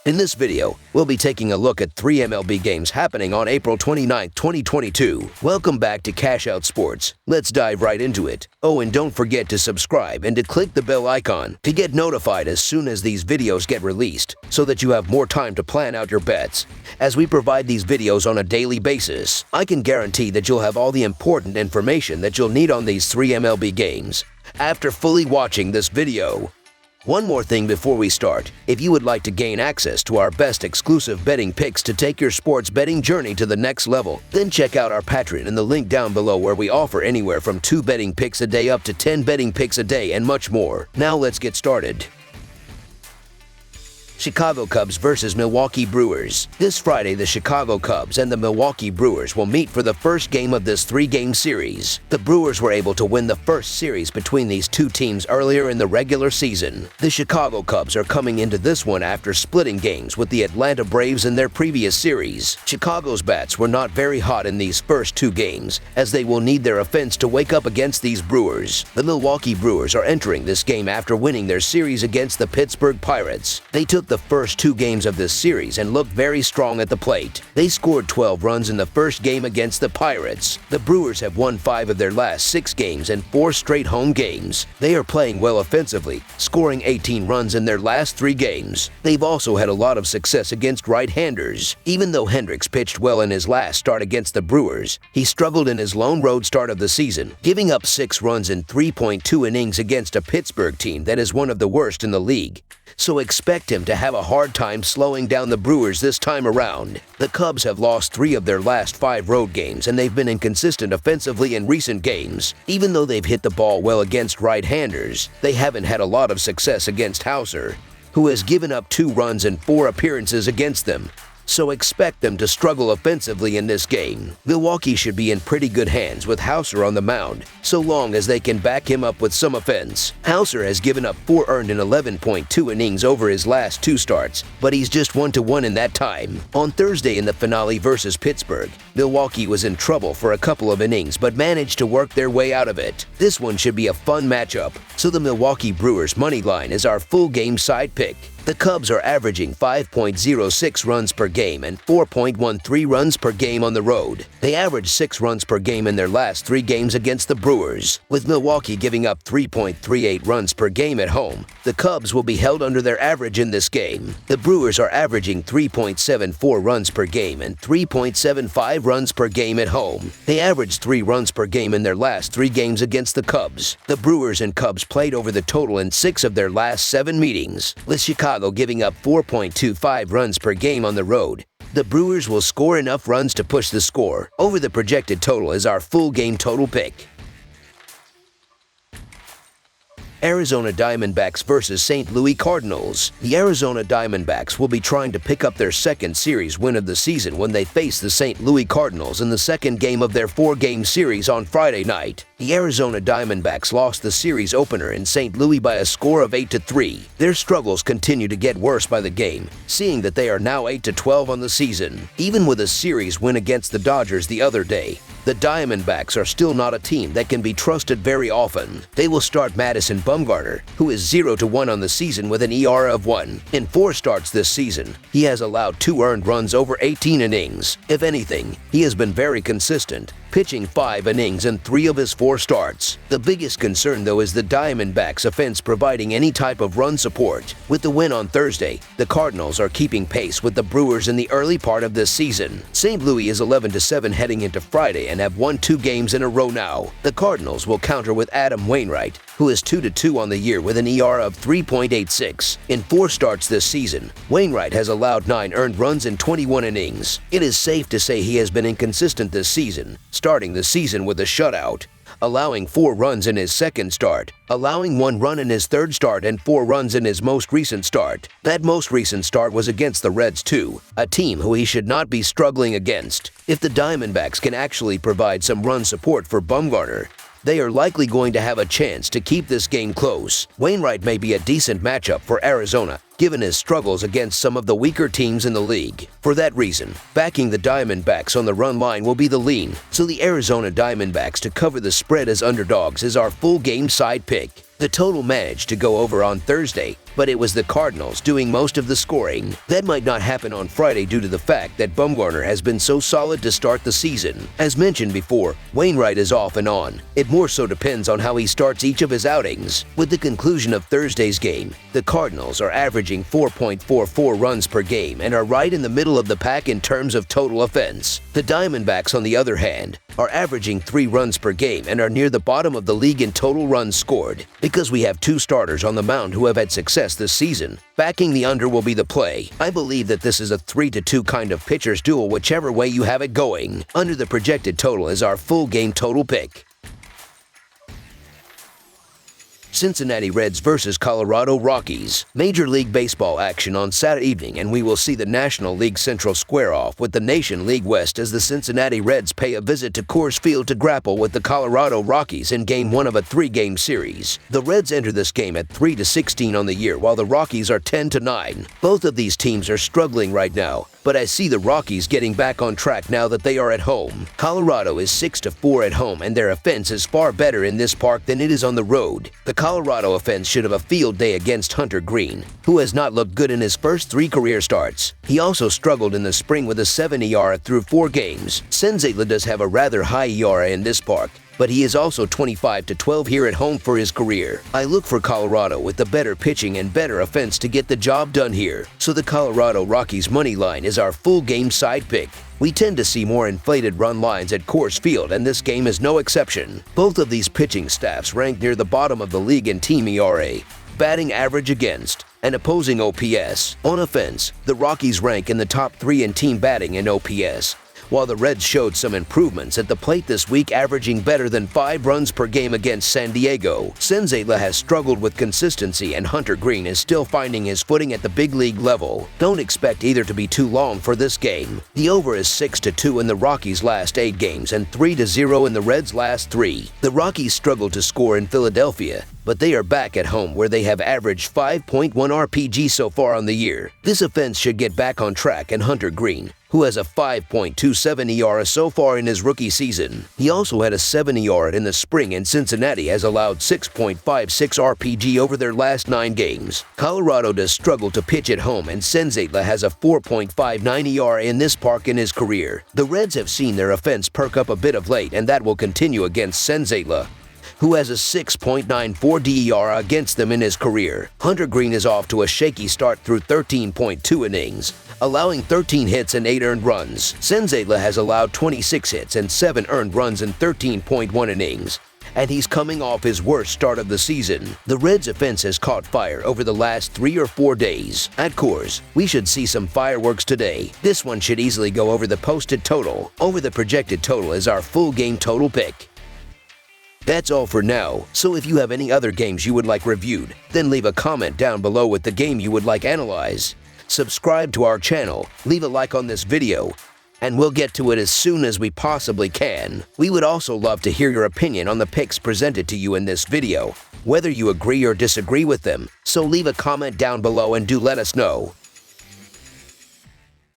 In this video, we'll be taking a look at 3 MLB games happening on April 29, 2022. Welcome back to Cash Out Sports. Let's dive right into it. Oh, and don't forget to subscribe and to click the bell icon to get notified as soon as these videos get released, so that you have more time to plan out your bets. As we provide these videos on a daily basis, I can guarantee that you'll have all the important information that you'll need on these 3 MLB games after fully watching this video. One more thing before we start. If you would like to gain access to our best exclusive betting picks to take your sports betting journey to the next level, then check out our Patreon in the link down below, where we offer anywhere from 2 betting picks a day up to 10 betting picks a day and much more. Now let's get started. Chicago Cubs versus Milwaukee Brewers. This Friday, the Chicago Cubs and the Milwaukee Brewers will meet for the first game of this 3-game series. The Brewers were able to win the first series between these two teams earlier in the regular season. The Chicago Cubs are coming into this one after splitting games with the Atlanta Braves in their previous series. Chicago's bats were not very hot in these first 2 games, as they will need their offense to wake up against these Brewers. The Milwaukee Brewers are entering this game after winning their series against the Pittsburgh Pirates. They took the first 2 games of this series and looked very strong at the plate. They scored 12 runs in the first game against the Pirates. The Brewers have won 5 of their last 6 games and 4 straight home games. They are playing well offensively, scoring 18 runs in their last 3 games. They've also had a lot of success against right-handers. Even though Hendricks pitched well in his last start against the Brewers, he struggled in his lone road start of the season, giving up 6 runs in 3.2 innings against a Pittsburgh team that is one of the worst in the league. So expect him to have a hard time slowing down the Brewers this time around. The Cubs have lost 3 of their last 5 road games, and they've been inconsistent offensively in recent games. Even though they've hit the ball well against right-handers, they haven't had a lot of success against Hauser, who has given up 2 runs in 4 appearances against them. So expect them to struggle offensively in this game. Milwaukee should be in pretty good hands with Hauser on the mound, so long as they can back him up with some offense. Hauser has given up 4 earned in 11.2 innings over his last 2 starts, but he's just 1-1 in that time. On Thursday in the finale versus Pittsburgh, Milwaukee was in trouble for a couple of innings but managed to work their way out of it. This one should be a fun matchup, so the Milwaukee Brewers money line is our full game side pick. The Cubs are averaging 5.06 runs per game and 4.13 runs per game on the road. They averaged 6 runs per game in their last 3 games against the Brewers. With Milwaukee giving up 3.38 runs per game at home, the Cubs will be held under their average in this game. The Brewers are averaging 3.74 runs per game and 3.75 runs per game at home. They averaged 3 runs per game in their last 3 games against the Cubs. The Brewers and Cubs played over the total in 6 of their last 7 meetings, with Chicago giving up 4.25 runs per game on the road. The Brewers will score enough runs to push the score over the projected total as our full game total pick. Arizona Diamondbacks versus St. Louis Cardinals. The Arizona Diamondbacks will be trying to pick up their second series win of the season when they face the St. Louis Cardinals in the second game of their 4-game series on Friday night. The Arizona Diamondbacks lost the series opener in St. Louis by a score of 8-3. Their struggles continue to get worse by the game, seeing that they are now 8-12 on the season. Even with a series win against the Dodgers the other day, the Diamondbacks are still not a team that can be trusted very often. They will start Madison Bumgarner, who is 0-1 on the season with an ERA of 1. In 4 starts this season, he has allowed 2 earned runs over 18 innings. If anything, he has been very consistent, pitching 5 innings in 3 of his 4 starts. The biggest concern, though, is the Diamondbacks' offense providing any type of run support. With the win on Thursday, the Cardinals are keeping pace with the Brewers in the early part of this season. St. Louis is 11-7 heading into Friday and have won 2 games in a row now. The Cardinals will counter with Adam Wainwright, who is 2-2 on the year with an ERA of 3.86. In 4 starts this season, Wainwright has allowed 9 earned runs in 21 innings. It is safe to say he has been inconsistent this season, starting the season with a shutout, allowing 4 runs in his second start, allowing 1 run in his third start, and 4 runs in his most recent start. That most recent start was against the Reds too, a team who he should not be struggling against. If the Diamondbacks can actually provide some run support for Bumgarner, they are likely going to have a chance to keep this game close. Wainwright may be a decent matchup for Arizona, given his struggles against some of the weaker teams in the league. For that reason, backing the Diamondbacks on the run line will be the lean, so the Arizona Diamondbacks to cover the spread as underdogs is our full game side pick. The total managed to go over on Thursday, but it was the Cardinals doing most of the scoring. That might not happen on Friday due to the fact that Bumgarner has been so solid to start the season. As mentioned before, Wainwright is off and on. It more so depends on how he starts each of his outings. With the conclusion of Thursday's game, the Cardinals are averaging 4.44 runs per game and are right in the middle of the pack in terms of total offense. The Diamondbacks, on the other hand, are averaging 3 runs per game and are near the bottom of the league in total runs scored. Because we have 2 starters on the mound who have had success this season, backing the under will be the play. I believe that this is a 3-2 kind of pitcher's duel whichever way you have it going. Under the projected total is our full game total pick. Cincinnati Reds versus Colorado Rockies. Major League Baseball action on Saturday evening, and we will see the National League Central square off with the Nation League West as the Cincinnati Reds pay a visit to Coors Field to grapple with the Colorado Rockies in Game 1 of a 3-game series. The Reds enter this game at 3-16 on the year, while the Rockies are 10-9. Both of these teams are struggling right now, but I see the Rockies getting back on track now that they are at home. Colorado is 6-4 at home, and their offense is far better in this park than it is on the road. The Colorado offense should have a field day against Hunter Green, who has not looked good in his first 3 career starts. He also struggled in the spring with a 7 ERA through 4 games. Senzatela does have a rather high ERA in this park, but he is also 25-12 here at home for his career. I look for Colorado with the better pitching and better offense to get the job done here, so the Colorado Rockies money line is our full game side pick. We tend to see more inflated run lines at Coors Field, and this game is no exception. Both of these pitching staffs rank near the bottom of the league in team ERA, batting average against, and opposing OPS. On offense, the Rockies rank in the top 3 in team batting and OPS, while the Reds showed some improvements at the plate this week, averaging better than 5 runs per game against San Diego. Senzatela has struggled with consistency, and Hunter Green is still finding his footing at the big league level. Don't expect either to be too long for this game. The over is 6-2 in the Rockies' last 8 games and 3-0 in the Reds' last 3. The Rockies struggled to score in Philadelphia, but they are back at home where they have averaged 5.1 RPG so far on the year. This offense should get back on track, and Hunter Green, who has a 5.27 ERA so far in his rookie season. He also had a 7 ERA in the spring, and Cincinnati has allowed 6.56 RPG over their last 9 games. Colorado does struggle to pitch at home, and Senzatela has a 4.59 ERA in this park in his career. The Reds have seen their offense perk up a bit of late, and that will continue against Senzatela, who has a 6.94 DER against them in his career. Hunter Green is off to a shaky start through 13.2 innings, allowing 13 hits and 8 earned runs. Senzatela has allowed 26 hits and 7 earned runs in 13.1 innings, and he's coming off his worst start of the season. The Reds' offense has caught fire over the last 3 or 4 days. At Coors, we should see some fireworks today. This one should easily go over the posted total. Over the projected total is our full game total pick. That's all for now, so if you have any other games you would like reviewed, then leave a comment down below with the game you would like analyzed. Subscribe to our channel, leave a like on this video, and we'll get to it as soon as we possibly can. We would also love to hear your opinion on the picks presented to you in this video, whether you agree or disagree with them, so leave a comment down below and do let us know.